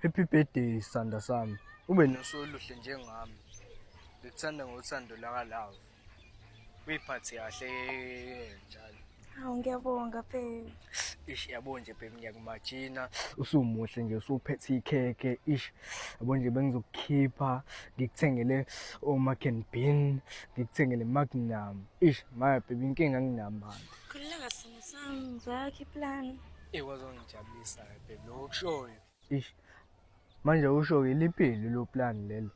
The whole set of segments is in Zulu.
Happy birthday sanda sami. Ube nosuku oluhle njengami. Ngikuthanda ngothando lakalawo. Uyiphathe kahle njalo. Hawu ngiyabonga babe. Ish yabo nje babe ngiyakumajina. Usumuhle nje usuphethe ikheke. Ish yabo nje bengizokukhipha ngikuthengele oMark and Bean, ngikuthengele Magnum. Ish maya babe inkinga nginamanje. Khuleka simo sami ngizakhe plan. Wazongijabulisa babe lo kushoyo. Ish manje usho iliphi lo plan lelo?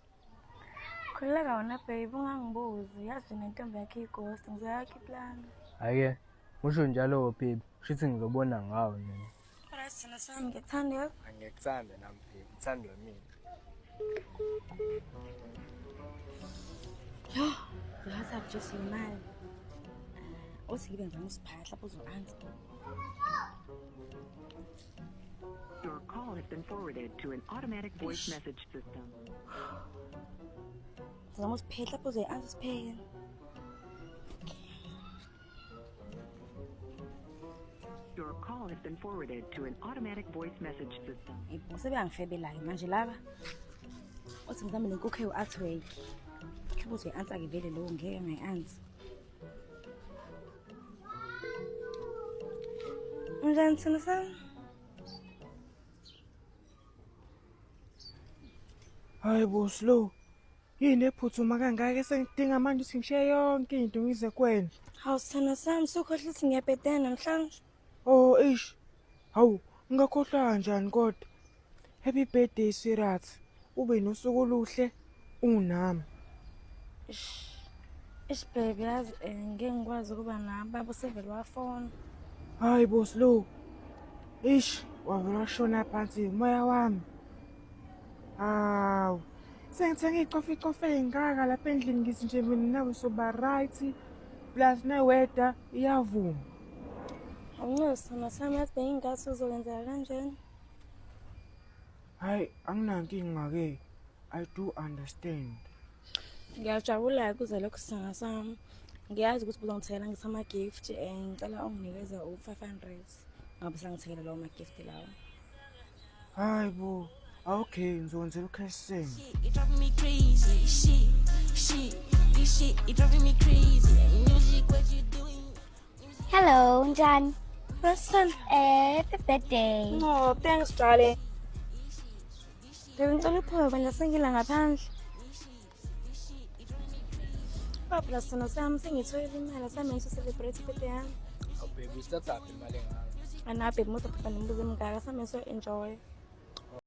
Khuleka wona babe ungangibuzi. Yazi nentombi yakhe ighost ngizakhe plan. Ake usho njalo babe. Shithi ngizobona ngawe mina. Alright sina sami ngikuthanda. Angikuthanda nami babe. Ngithandwa mina. Yo, WhatsApp just imali. Othi ngibe ngizama usiphahla lapho uzo-answer. Your call has been forwarded to an automatic voice message system. Ngizama usiphehla lapho uzo-answer sipheke. Your call has been forwarded to an automatic voice message system. Sebeyangifebela-ke manje laba. Othi ngizame lenkukhu ewu-artwork. Khe uzoyi-answer-ke vele lowo ngeke ngayi-answer. Unjani sina sami? Hayi bo slow. Yini ephuthuma kangaka sengidinga manje ukuthi ngishiye yonke into ngize kuwena. Hawu sina sami sukhohle ukuthi ngiyabhedena namhlanje. Oh ish. Hawu ngakhohlwa kanjani kodwa? Happy birthday Sirathi. Ube nosuku oluhle unami. Ish baby yazi ngeke ngikwazi ukuba nababa sevele wafona. Hayi bo slow. Ish wavela washona phansi umoya wami. Hawu. Sengithenge icofe engaka lapha endlini ngithi nje mina nawe soba right. Plus neweather iyavuma. Awungesona sami yazi bengingasi uzokwenzela kanjani. Hayi anginankinga ke. I do understand. Ngiyajabula kuze lokho sanga sami. Ngiyazi ukuthi uzongithela ngisama gift ngicela unginikeze u500. Ngabe sangithela lawo ma gift lawo. Hayi bo. Okay, ngizonzela ucash send. It driving me crazy. This shit, it driving me crazy. Music, what you doing? Hello, Njani. Listen. Happy birthday. No, thanks darling. Ngicela uphume manje sengila ngaphandle. Papa sina sami sengithola imali sami ngisicelebrate birthday yami. Awu babe usithatha imali engaka. Ana babe musa papa nimbuze mngaka sami so enjoy.